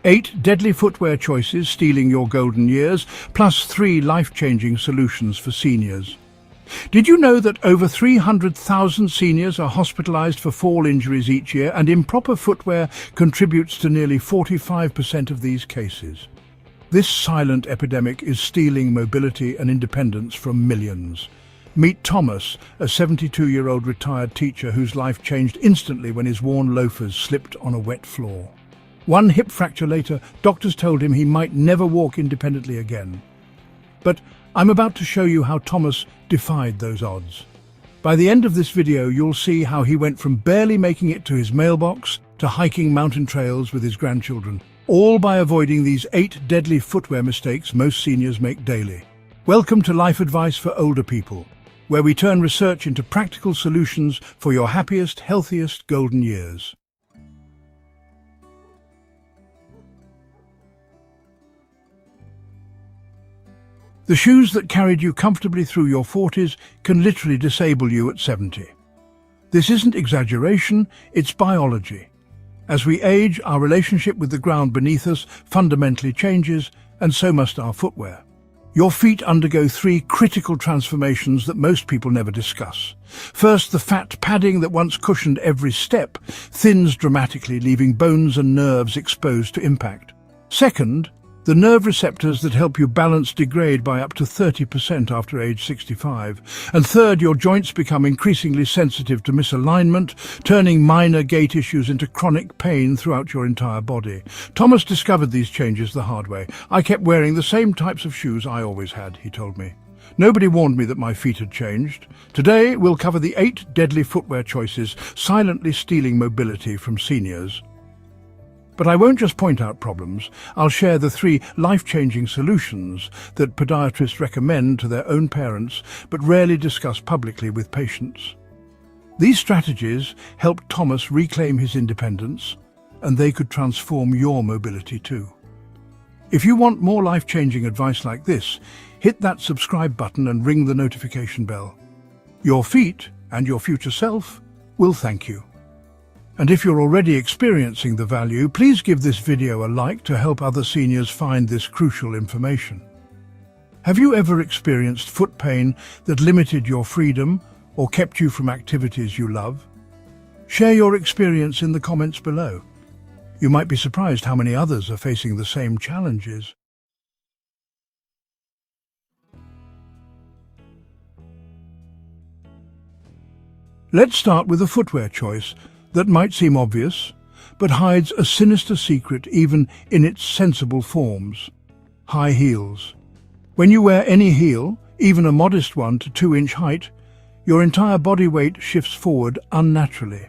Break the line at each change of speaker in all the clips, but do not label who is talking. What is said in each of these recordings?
8 deadly footwear choices stealing your golden years, plus 3 life-changing solutions for seniors. Did you know that over 300,000 seniors are hospitalized for fall injuries each year, and improper footwear contributes to nearly 45% of these cases? This silent epidemic is stealing mobility and independence from millions. Meet Thomas, a 72-year-old retired teacher whose life changed instantly when his worn loafers slipped on a wet floor. One hip fracture later, doctors told him he might never walk independently again. But I'm about to show you how Thomas defied those odds. By the end of this video, you'll see how he went from barely making it to his mailbox to hiking mountain trails with his grandchildren, all by avoiding these 8 deadly footwear mistakes most seniors make daily. Welcome to Life Advice for Older People, where we turn research into practical solutions for your happiest, healthiest golden years. The shoes that carried you comfortably through your 40s can literally disable you at 70. This isn't exaggeration, it's biology. As we age, our relationship with the ground beneath us fundamentally changes, and so must our footwear. Your feet undergo 3 critical transformations that most people never discuss. First, the fat padding that once cushioned every step thins dramatically, leaving bones and nerves exposed to impact. Second, the nerve receptors that help you balance degrade by up to 30% after age 65. And third, your joints become increasingly sensitive to misalignment, turning minor gait issues into chronic pain throughout your entire body. Thomas discovered these changes the hard way. "I kept wearing the same types of shoes I always had," he told me. "Nobody warned me that my feet had changed." Today, we'll cover the 8 deadly footwear choices silently stealing mobility from seniors. But I won't just point out problems, I'll share the 3 life-changing solutions that podiatrists recommend to their own parents but rarely discuss publicly with patients. These strategies helped Thomas reclaim his independence, and they could transform your mobility too. If you want more life-changing advice like this, hit that subscribe button and ring the notification bell. Your feet and your future self will thank you. And if you're already experiencing the value, please give this video a like to help other seniors find this crucial information. Have you ever experienced foot pain that limited your freedom or kept you from activities you love? Share your experience in the comments below. You might be surprised how many others are facing the same challenges. Let's start with a footwear choice that might seem obvious, but hides a sinister secret even in its sensible forms: high heels. When you wear any heel, even a modest one to 2-inch height, your entire body weight shifts forward unnaturally.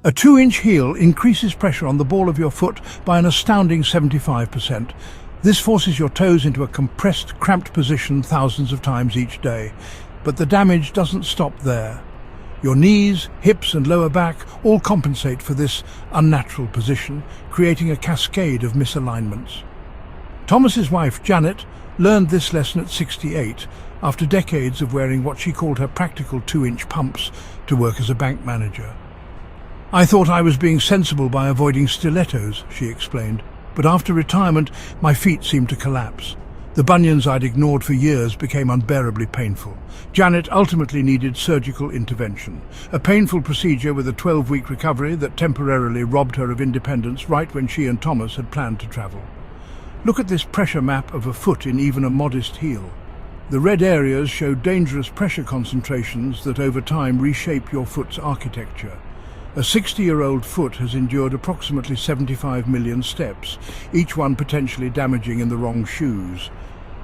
A 2-inch heel increases pressure on the ball of your foot by an astounding 75%. This forces your toes into a compressed, cramped position thousands of times each day. But the damage doesn't stop there. Your knees, hips and lower back all compensate for this unnatural position, creating a cascade of misalignments. Thomas's wife, Janet, learned this lesson at 68, after decades of wearing what she called her practical 2-inch pumps to work as a bank manager. "I thought I was being sensible by avoiding stilettos," she explained, "but after retirement, my feet seemed to collapse. The bunions I'd ignored for years became unbearably painful." Janet ultimately needed surgical intervention, a painful procedure with a 12-week recovery that temporarily robbed her of independence right when she and Thomas had planned to travel. Look at this pressure map of a foot in even a modest heel. The red areas show dangerous pressure concentrations that over time reshape your foot's architecture. A 60-year-old foot has endured approximately 75 million steps, each one potentially damaging in the wrong shoes.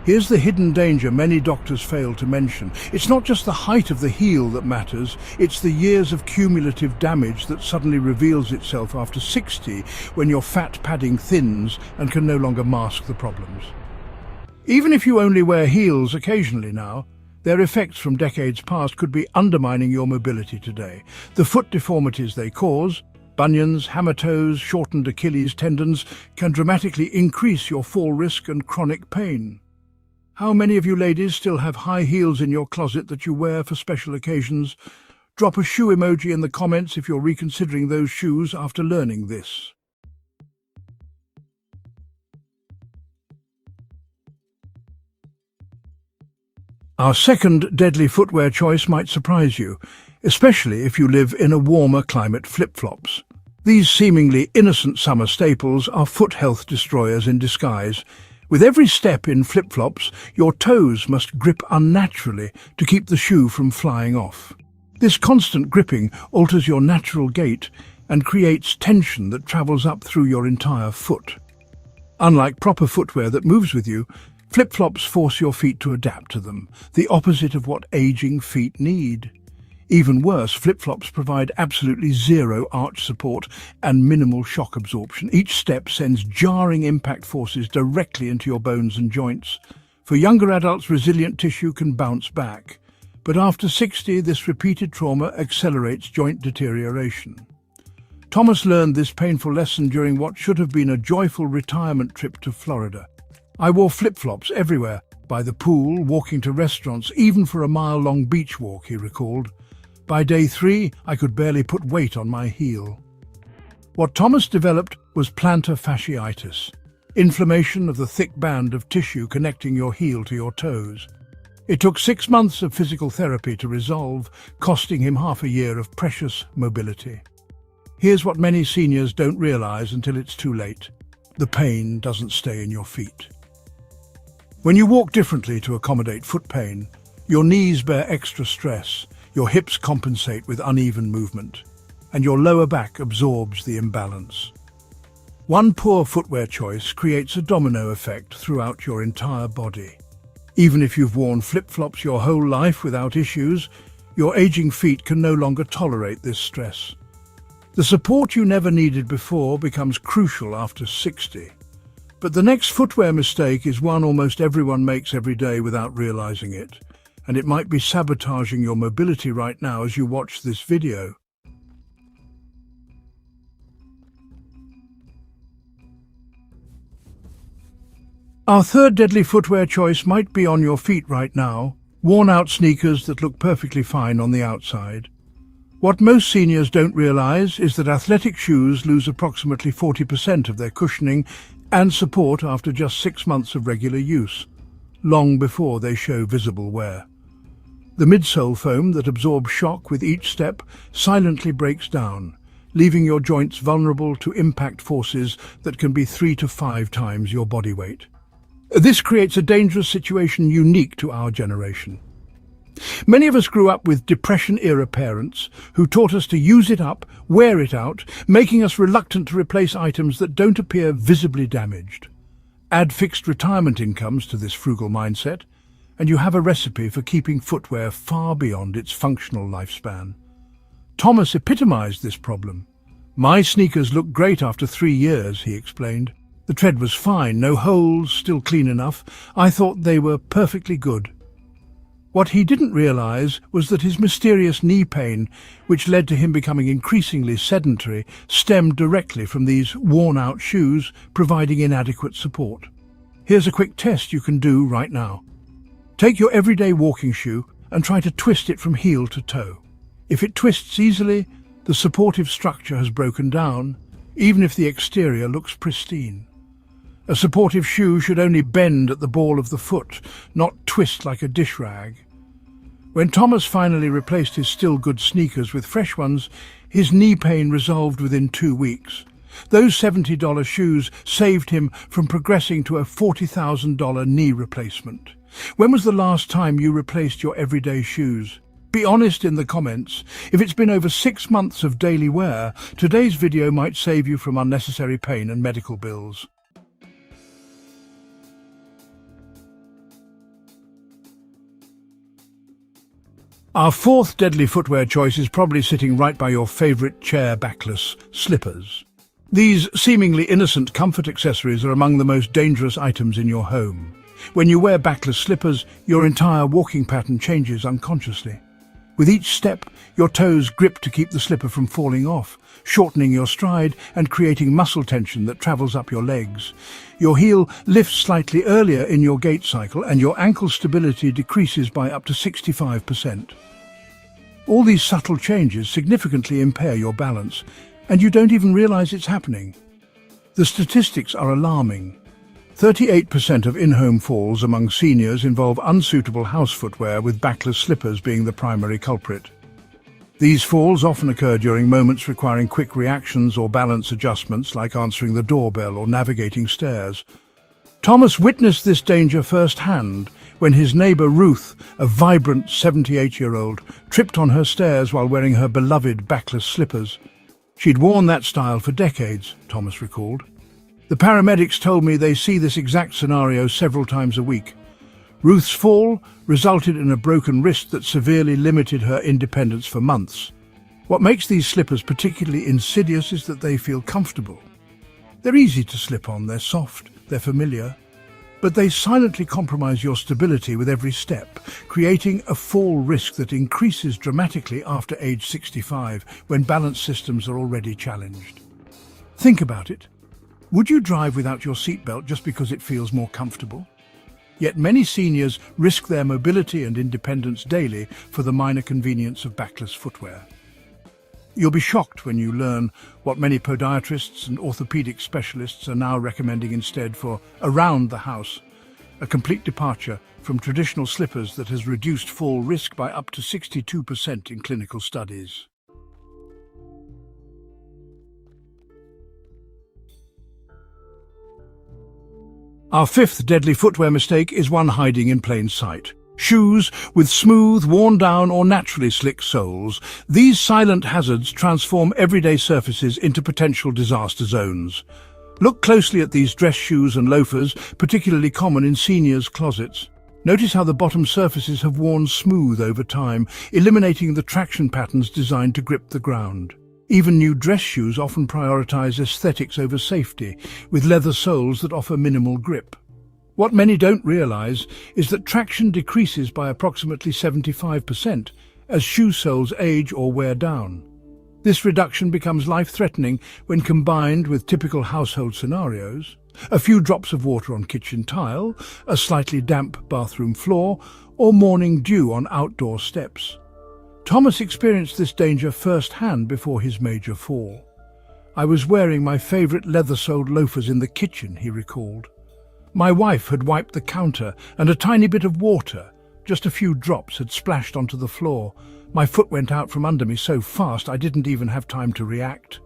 Here's the hidden danger many doctors fail to mention. It's not just the height of the heel that matters, it's the years of cumulative damage that suddenly reveals itself after 60, when your fat padding thins and can no longer mask the problems. Even if you only wear heels occasionally now, their effects from decades past could be undermining your mobility today. The foot deformities they cause, bunions, hammer toes, shortened Achilles tendons, can dramatically increase your fall risk and chronic pain. How many of you ladies still have high heels in your closet that you wear for special occasions? Drop a shoe emoji in the comments if you're reconsidering those shoes after learning this. Our second deadly footwear choice might surprise you, especially if you live in a warmer climate. Flip-flops. These seemingly innocent summer staples are foot health destroyers in disguise. With every step in flip-flops, your toes must grip unnaturally to keep the shoe from flying off. This constant gripping alters your natural gait and creates tension that travels up through your entire foot. Unlike proper footwear that moves with you, flip-flops force your feet to adapt to them, the opposite of what aging feet need. Even worse, flip-flops provide absolutely zero arch support and minimal shock absorption. Each step sends jarring impact forces directly into your bones and joints. For younger adults, resilient tissue can bounce back. But after 60, this repeated trauma accelerates joint deterioration. Thomas learned this painful lesson during what should have been a joyful retirement trip to Florida. I wore flip-flops everywhere, by the pool, walking to restaurants, even for a mile-long beach walk, he recalled. By day 3, I could barely put weight on my heel. What Thomas developed was plantar fasciitis, inflammation of the thick band of tissue connecting your heel to your toes. It took 6 months of physical therapy to resolve, costing him half a year of precious mobility. Here's what many seniors don't realize until it's too late. The pain doesn't stay in your feet. When you walk differently to accommodate foot pain, your knees bear extra stress, your hips compensate with uneven movement, and your lower back absorbs the imbalance. One poor footwear choice creates a domino effect throughout your entire body. Even if you've worn flip-flops your whole life without issues, your aging feet can no longer tolerate this stress. The support you never needed before becomes crucial after 60. But the next footwear mistake is one almost everyone makes every day without realizing it, and it might be sabotaging your mobility right now as you watch this video. Our third deadly footwear choice might be on your feet right now, worn-out sneakers that look perfectly fine on the outside. What most seniors don't realize is that athletic shoes lose approximately 40% of their cushioning and support after just 6 months of regular use, long before they show visible wear. The midsole foam that absorbs shock with each step silently breaks down, leaving your joints vulnerable to impact forces that can be 3 to 5 times your body weight. This creates a dangerous situation unique to our generation. Many of us grew up with Depression-era parents who taught us to use it up, wear it out, making us reluctant to replace items that don't appear visibly damaged. Add fixed retirement incomes to this frugal mindset, and you have a recipe for keeping footwear far beyond its functional lifespan. Thomas epitomized this problem. "My sneakers look great after 3 years," he explained. "The tread was fine, no holes, still clean enough. I thought they were perfectly good." What he didn't realize was that his mysterious knee pain, which led to him becoming increasingly sedentary, stemmed directly from these worn-out shoes providing inadequate support. Here's a quick test you can do right now. Take your everyday walking shoe and try to twist it from heel to toe. If it twists easily, the supportive structure has broken down, even if the exterior looks pristine. A supportive shoe should only bend at the ball of the foot, not twist like a dish rag. When Thomas finally replaced his still good sneakers with fresh ones, his knee pain resolved within 2 weeks. Those $70 shoes saved him from progressing to a $40,000 knee replacement. When was the last time you replaced your everyday shoes? Be honest in the comments. If it's been over 6 months of daily wear, today's video might save you from unnecessary pain and medical bills. Our fourth deadly footwear choice is probably sitting right by your favorite chair backless slippers. These seemingly innocent comfort accessories are among the most dangerous items in your home. When you wear backless slippers, your entire walking pattern changes unconsciously. With each step, your toes grip to keep the slipper from falling off, shortening your stride and creating muscle tension that travels up your legs. Your heel lifts slightly earlier in your gait cycle and your ankle stability decreases by up to 65%. All these subtle changes significantly impair your balance, and you don't even realize it's happening. The statistics are alarming. 38% of in-home falls among seniors involve unsuitable house footwear, with backless slippers being the primary culprit. These falls often occur during moments requiring quick reactions or balance adjustments, like answering the doorbell or navigating stairs. Thomas witnessed this danger firsthand when his neighbour Ruth, a vibrant 78-year-old, tripped on her stairs while wearing her beloved backless slippers. She'd worn that style for decades, Thomas recalled. The paramedics told me they see this exact scenario several times a week. Ruth's fall resulted in a broken wrist that severely limited her independence for months. What makes these slippers particularly insidious is that they feel comfortable. They're easy to slip on, they're soft, they're familiar, but they silently compromise your stability with every step, creating a fall risk that increases dramatically after age 65, when balance systems are already challenged. Think about it. Would you drive without your seatbelt just because it feels more comfortable? Yet many seniors risk their mobility and independence daily for the minor convenience of backless footwear. You'll be shocked when you learn what many podiatrists and orthopedic specialists are now recommending instead for around the house, a complete departure from traditional slippers that has reduced fall risk by up to 62% in clinical studies. Our fifth deadly footwear mistake is one hiding in plain sight. Shoes with smooth, worn-down or naturally slick soles. These silent hazards transform everyday surfaces into potential disaster zones. Look closely at these dress shoes and loafers, particularly common in seniors' closets. Notice how the bottom surfaces have worn smooth over time, eliminating the traction patterns designed to grip the ground. Even new dress shoes often prioritize aesthetics over safety, with leather soles that offer minimal grip. What many don't realize is that traction decreases by approximately 75% as shoe soles age or wear down. This reduction becomes life-threatening when combined with typical household scenarios: a few drops of water on kitchen tile, a slightly damp bathroom floor, or morning dew on outdoor steps. Thomas experienced this danger firsthand before his major fall. "I was wearing my favorite leather-soled loafers in the kitchen," he recalled. "My wife had wiped the counter and a tiny bit of water, just a few drops, had splashed onto the floor. My foot went out from under me so fast I didn't even have time to react."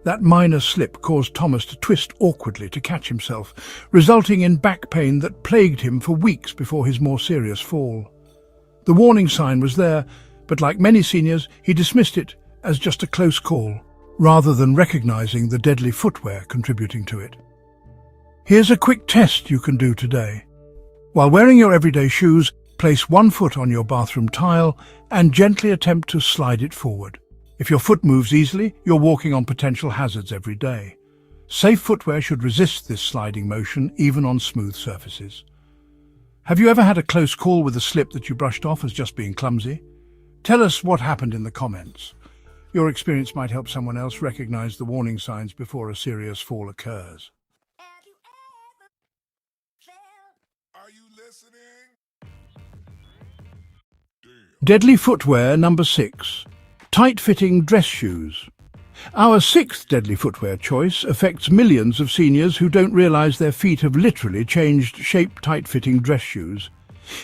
That minor slip caused Thomas to twist awkwardly to catch himself, resulting in back pain that plagued him for weeks before his more serious fall. The warning sign was there, but like many seniors, he dismissed it as just a close call, rather than recognizing the deadly footwear contributing to it. Here's a quick test you can do today. While wearing your everyday shoes, place one foot on your bathroom tile and gently attempt to slide it forward. If your foot moves easily, you're walking on potential hazards every day. Safe footwear should resist this sliding motion, even on smooth surfaces. Have you ever had a close call with a slip that you brushed off as just being clumsy? Tell us what happened in the comments. Your experience might help someone else recognize the warning signs before a serious fall occurs.
Are you listening?
Deadly footwear number 6. Tight-fitting dress shoes. Our sixth deadly footwear choice affects millions of seniors who don't realize their feet have literally changed shape. Tight-fitting dress shoes.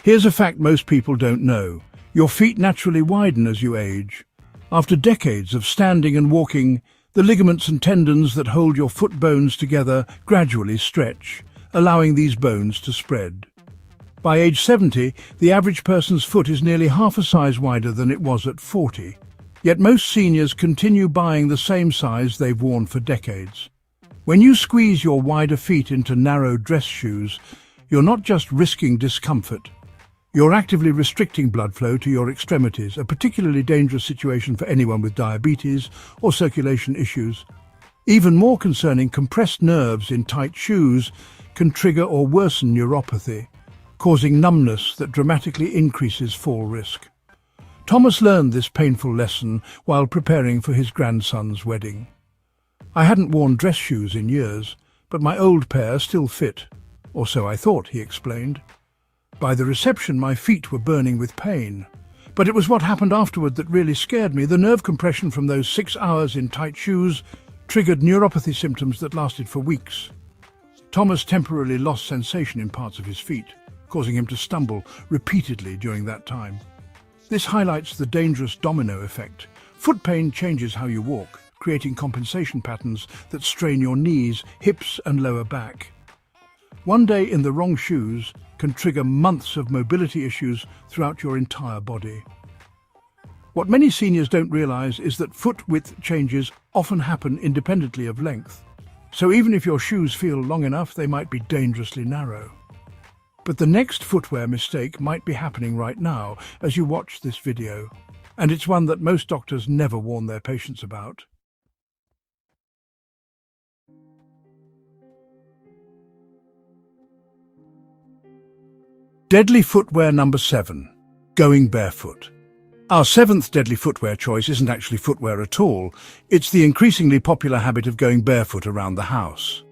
Here's a fact most people don't know. Your feet naturally widen as you age. After decades of standing and walking, the ligaments and tendons that hold your foot bones together gradually stretch, allowing these bones to spread. By age 70, the average person's foot is nearly half a size wider than it was at 40. Yet most seniors continue buying the same size they've worn for decades. When you squeeze your wider feet into narrow dress shoes, you're not just risking discomfort. You're actively restricting blood flow to your extremities, a particularly dangerous situation for anyone with diabetes or circulation issues. Even more concerning, compressed nerves in tight shoes can trigger or worsen neuropathy, causing numbness that dramatically increases fall risk. Thomas learned this painful lesson while preparing for his grandson's wedding. "I hadn't worn dress shoes in years, but my old pair still fit, or so I thought," he explained. "By the reception, my feet were burning with pain. But it was what happened afterward that really scared me. The nerve compression from those 6 hours in tight shoes triggered neuropathy symptoms that lasted for weeks." Thomas temporarily lost sensation in parts of his feet, causing him to stumble repeatedly during that time. This highlights the dangerous domino effect. Foot pain changes how you walk, creating compensation patterns that strain your knees, hips and lower back. One day in the wrong shoes can trigger months of mobility issues throughout your entire body. What many seniors don't realize is that foot width changes often happen independently of length. So even if your shoes feel long enough, they might be dangerously narrow. But the next footwear mistake might be happening right now as you watch this video, and it's one that most doctors never warn their patients about. Deadly footwear number 7, going barefoot. Our 7th deadly footwear choice isn't actually footwear at all. It's the increasingly popular habit of going barefoot around the house.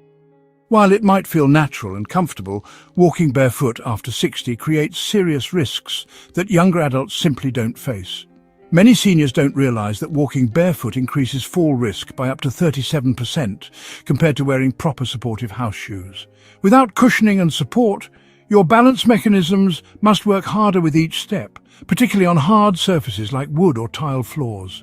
While it might feel natural and comfortable, walking barefoot after 60 creates serious risks that younger adults simply don't face. Many seniors don't realize that walking barefoot increases fall risk by up to 37% compared to wearing proper supportive house shoes. Without cushioning and support, your balance mechanisms must work harder with each step, particularly on hard surfaces like wood or tile floors.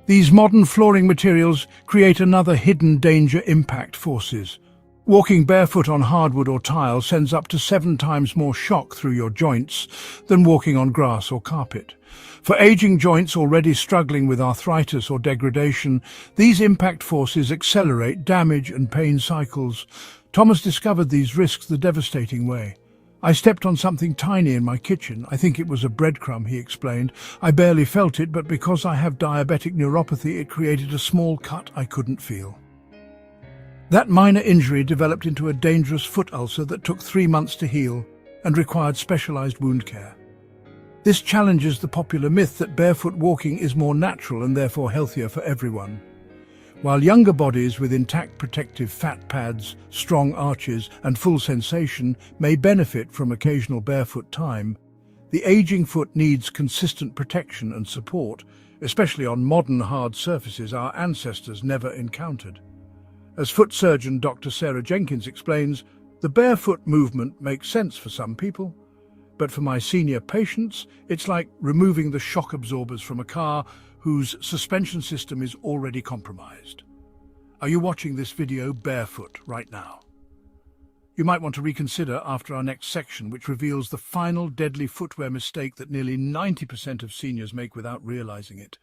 These modern flooring materials create another hidden danger: impact forces. Walking barefoot on hardwood or tile sends up to 7 times more shock through your joints than walking on grass or carpet. For aging joints already struggling with arthritis or degradation, these impact forces accelerate damage and pain cycles. Thomas discovered these risks the devastating way. "I stepped on something tiny in my kitchen. I think it was a breadcrumb," he explained. "I barely felt it, but because I have diabetic neuropathy, it created a small cut I couldn't feel." That minor injury developed into a dangerous foot ulcer that took 3 months to heal and required specialized wound care. This challenges the popular myth that barefoot walking is more natural and therefore healthier for everyone. While younger bodies with intact protective fat pads, strong arches and full sensation may benefit from occasional barefoot time, the aging foot needs consistent protection and support, especially on modern hard surfaces our ancestors never encountered. As foot surgeon Dr. Sarah Jenkins explains, the barefoot movement makes sense for some people, but for my senior patients, it's like removing the shock absorbers from a car whose suspension system is already compromised. Are you watching this video barefoot right now? You might want to reconsider after our next section, which reveals the final deadly footwear mistake that nearly 90% of seniors make without realizing it.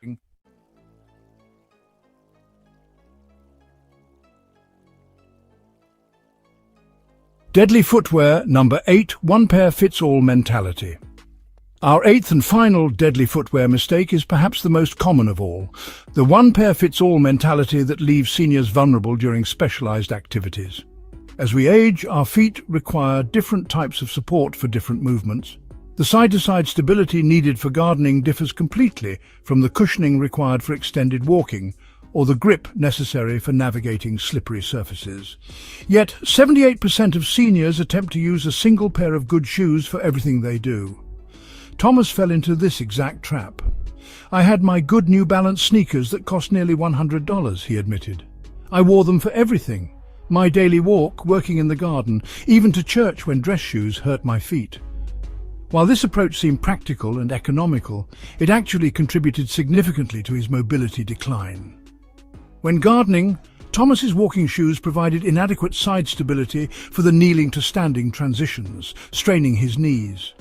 Deadly footwear number 8, one-pair-fits-all mentality. Our 8th and final deadly footwear mistake is perhaps the most common of all, the one-pair-fits-all mentality that leaves seniors vulnerable during specialized activities. As we age, our feet require different types of support for different movements. The side-to-side stability needed for gardening differs completely from the cushioning required for extended walking, or the grip necessary for navigating slippery surfaces. Yet, 78% of seniors attempt to use a single pair of good shoes for everything they do. Thomas fell into this exact trap. "I had my good New Balance sneakers that cost nearly $100, he admitted. "I wore them for everything. My daily walk, working in the garden, even to church when dress shoes hurt my feet." While this approach seemed practical and economical, it actually contributed significantly to his mobility decline. When gardening, Thomas's walking shoes provided inadequate side stability for the kneeling to standing transitions, straining his knees.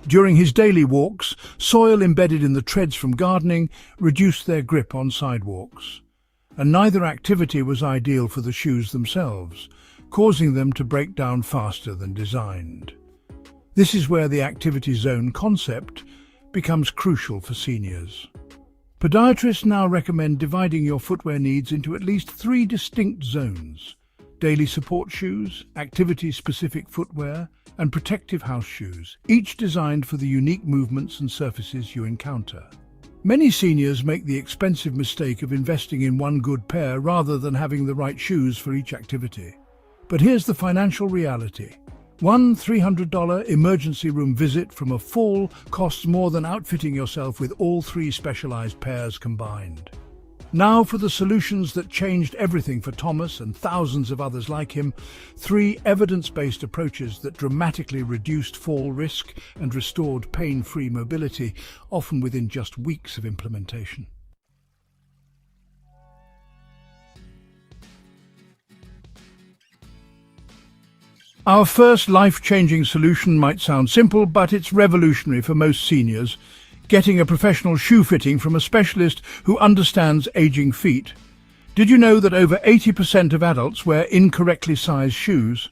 During his daily walks, soil embedded in the treads from gardening reduced their grip on sidewalks. And neither activity was ideal for the shoes themselves, causing them to break down faster than designed. This is where the activity zone concept becomes crucial for seniors. Podiatrists now recommend dividing your footwear needs into at least 3 distinct zones: daily support shoes, activity-specific footwear, and protective house shoes, each designed for the unique movements and surfaces you encounter. Many seniors make the expensive mistake of investing in one good pair rather than having the right shoes for each activity. But here's the financial reality. One $300 emergency room visit from a fall costs more than outfitting yourself with all 3 specialized pairs combined. Now for the solutions that changed everything for Thomas and thousands of others like him. 3 evidence-based approaches that dramatically reduced fall risk and restored pain-free mobility, often within just weeks of implementation. Our first life-changing solution might sound simple, but it's revolutionary for most seniors: getting a professional shoe fitting from a specialist who understands aging feet. Did you know that over 80% of adults wear incorrectly sized shoes?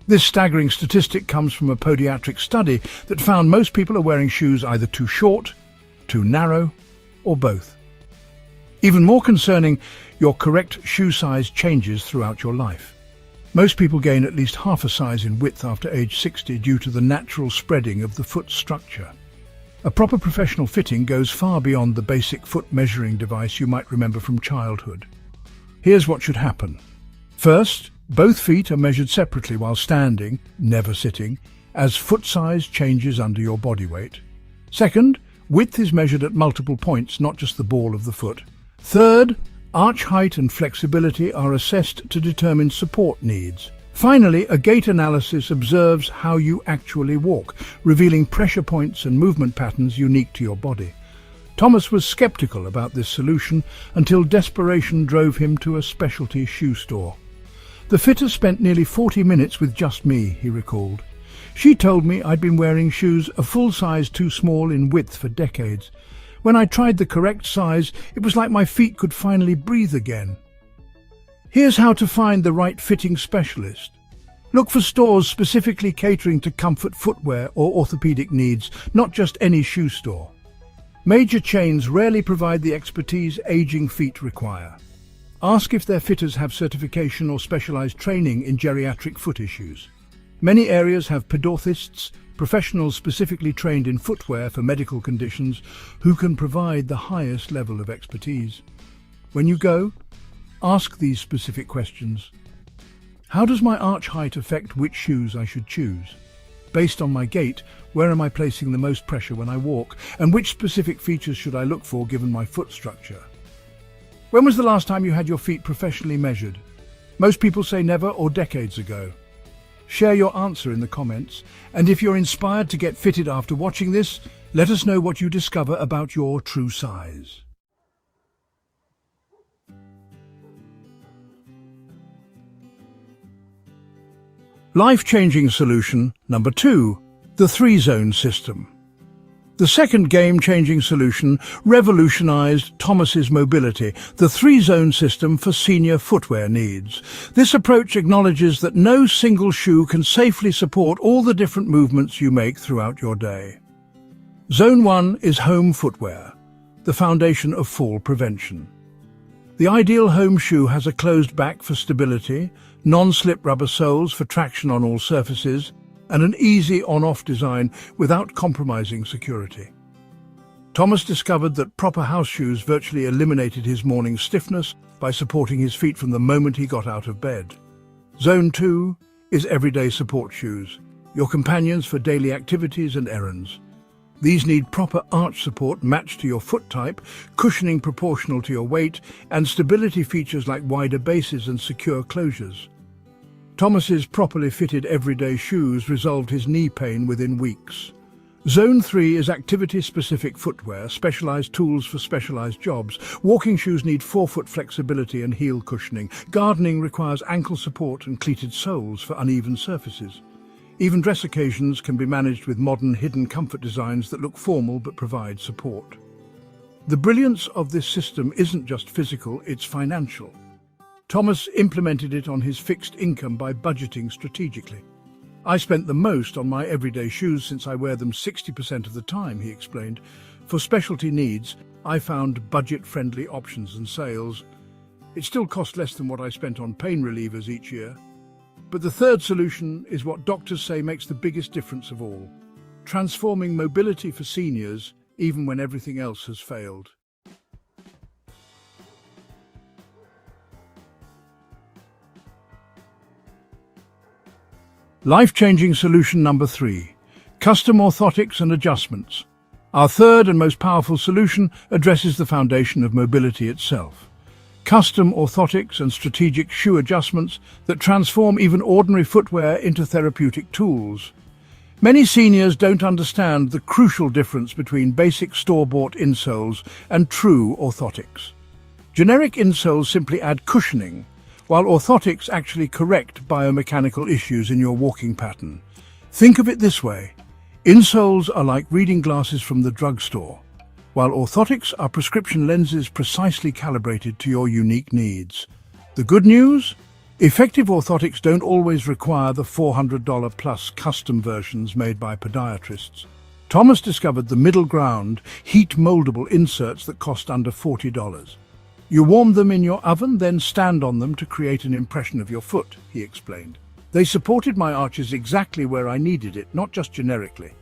This staggering statistic comes from a podiatric study that found most people are wearing shoes either too short, too narrow, or both. Even more concerning, your correct shoe size changes throughout your life. Most people gain at least half a size in width after age 60 due to the natural spreading of the foot structure. A proper professional fitting goes far beyond the basic foot measuring device you might remember from childhood. Here's what should happen. First, both feet are measured separately while standing, never sitting, as foot size changes under your body weight. Second, width is measured at multiple points, not just the ball of the foot. Third, arch height and flexibility are assessed to determine support needs. Finally, a gait analysis observes how you actually walk, revealing pressure points and movement patterns unique to your body. Thomas was skeptical about this solution until desperation drove him to a specialty shoe store. The fitter spent nearly 40 minutes with just me, he recalled. She told me I'd been wearing shoes a full size too small in width for decades. When I tried the correct size, it was like my feet could finally breathe again. Here's how to find the right fitting specialist. Look for stores specifically catering to comfort footwear or orthopedic needs, not just any shoe store. Major chains rarely provide the expertise aging feet require. Ask if their fitters have certification or specialized training in geriatric foot issues. Many areas have podorthists, professionals specifically trained in footwear for medical conditions, who can provide the highest level of expertise. When you go, ask these specific questions. How does my arch height affect which shoes I should choose? Based on my gait, where am I placing the most pressure when I walk? And which specific features should I look for given my foot structure? When was the last time you had your feet professionally measured? Most people say never or decades ago. Share your answer in the comments, and if you're inspired to get fitted after watching this, let us know what you discover about your true size. Life-changing solution number 2, the 3-zone system. The second game-changing solution revolutionized Thomas's mobility, the 3-zone system for senior footwear needs. This approach acknowledges that no single shoe can safely support all the different movements you make throughout your day. Zone 1 is home footwear, the foundation of fall prevention. The ideal home shoe has a closed back for stability, non-slip rubber soles for traction on all surfaces, and an easy on-off design without compromising security. Thomas discovered that proper house shoes virtually eliminated his morning stiffness by supporting his feet from the moment he got out of bed. Zone 2 is everyday support shoes, your companions for daily activities and errands. These need proper arch support matched to your foot type, cushioning proportional to your weight, and stability features like wider bases and secure closures. Thomas's properly fitted everyday shoes resolved his knee pain within weeks. Zone 3 is activity-specific footwear, specialized tools for specialized jobs. Walking shoes need forefoot flexibility and heel cushioning. Gardening requires ankle support and cleated soles for uneven surfaces. Even dress occasions can be managed with modern hidden comfort designs that look formal but provide support. The brilliance of this system isn't just physical, it's financial. Thomas implemented it on his fixed income by budgeting strategically. I spent the most on my everyday shoes since I wear them 60% of the time, he explained. For specialty needs, I found budget-friendly options and sales. It still cost less than what I spent on pain relievers each year. But the third solution is what doctors say makes the biggest difference of all: transforming mobility for seniors even when everything else has failed. Life-changing solution number 3, custom orthotics and adjustments. Our third and most powerful solution addresses the foundation of mobility itself. Custom orthotics and strategic shoe adjustments that transform even ordinary footwear into therapeutic tools. Many seniors don't understand the crucial difference between basic store-bought insoles and true orthotics. Generic insoles simply add cushioning, while orthotics actually correct biomechanical issues in your walking pattern. Think of it this way. Insoles are like reading glasses from the drugstore, while orthotics are prescription lenses precisely calibrated to your unique needs. The good news? Effective orthotics don't always require the $400 plus custom versions made by podiatrists. Thomas discovered the middle ground, heat-moldable inserts that cost under $40. You warm them in your oven, then stand on them to create an impression of your foot, he explained. They supported my arches exactly where I needed it, not just generically.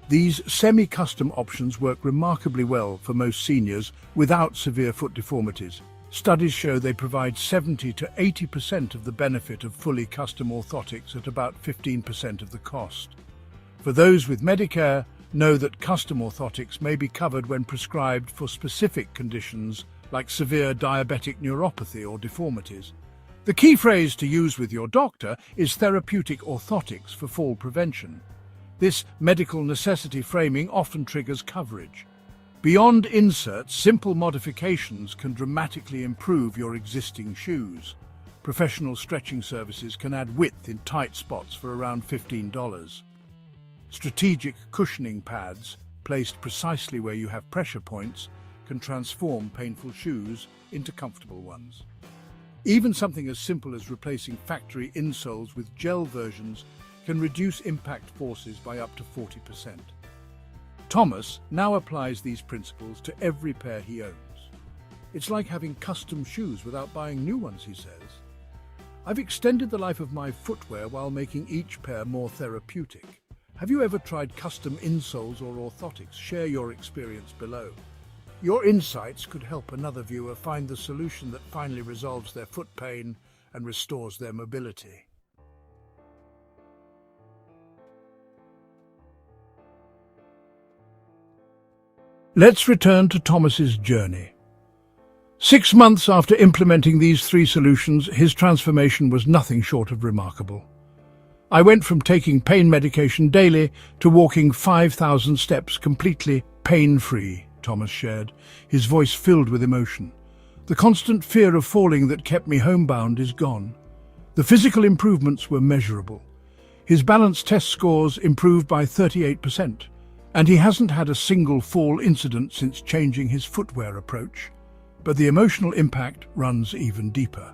These semi-custom options work remarkably well for most seniors without severe foot deformities. Studies show they provide 70 to 80% of the benefit of fully custom orthotics at about 15% of the cost. For those with Medicare, know that custom orthotics may be covered when prescribed for specific conditions like severe diabetic neuropathy or deformities. The key phrase to use with your doctor is therapeutic orthotics for fall prevention. This medical necessity framing often triggers coverage. Beyond inserts, simple modifications can dramatically improve your existing shoes. Professional stretching services can add width in tight spots for around $15. Strategic cushioning pads, placed precisely where you have pressure points, can transform painful shoes into comfortable ones. Even something as simple as replacing factory insoles with gel versions can reduce impact forces by up to 40%. Thomas now applies these principles to every pair he owns. It's like having custom shoes without buying new ones, he says. I've extended the life of my footwear while making each pair more therapeutic. Have you ever tried custom insoles or orthotics? Share your experience below. Your insights could help another viewer find the solution that finally resolves their foot pain and restores their mobility. Let's return to Thomas's journey. 6 months after implementing these 3 solutions, his transformation was nothing short of remarkable. I went from taking pain medication daily to walking 5,000 steps completely pain-free, Thomas shared, his voice filled with emotion. The constant fear of falling that kept me homebound is gone. The physical improvements were measurable. His balance test scores improved by 38%, and he hasn't had a single fall incident since changing his footwear approach. But the emotional impact runs even deeper.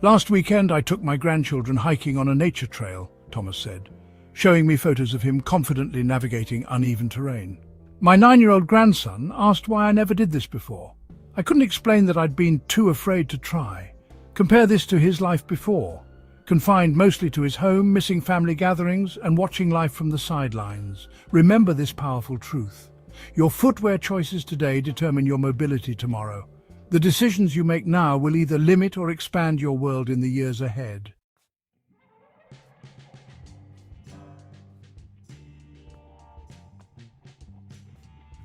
Last weekend, I took my grandchildren hiking on a nature trail, Thomas said, showing me photos of him confidently navigating uneven terrain. My 9-year-old grandson asked why I never did this before. I couldn't explain that I'd been too afraid to try. Compare this to his life before, confined mostly to his home, missing family gatherings, and watching life from the sidelines. Remember this powerful truth. Your footwear choices today determine your mobility tomorrow. The decisions you make now will either limit or expand your world in the years ahead.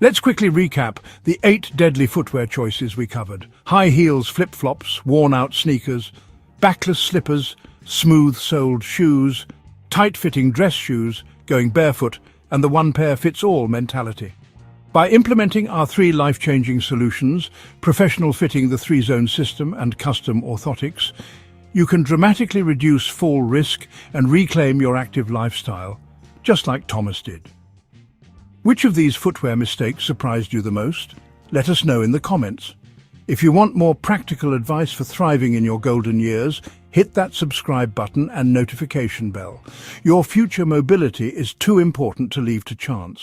Let's quickly recap the 8 deadly footwear choices we covered. High heels, flip-flops, worn-out sneakers, backless slippers, smooth-soled shoes, tight-fitting dress shoes, going barefoot, and the one-pair-fits-all mentality. By implementing our 3 life-changing solutions, professional fitting, the 3-zone system, and custom orthotics, you can dramatically reduce fall risk and reclaim your active lifestyle, just like Thomas did. Which of these footwear mistakes surprised you the most? Let us know in the comments. If you want more practical advice for thriving in your golden years, hit that subscribe button and notification bell. Your future mobility is too important to leave to chance.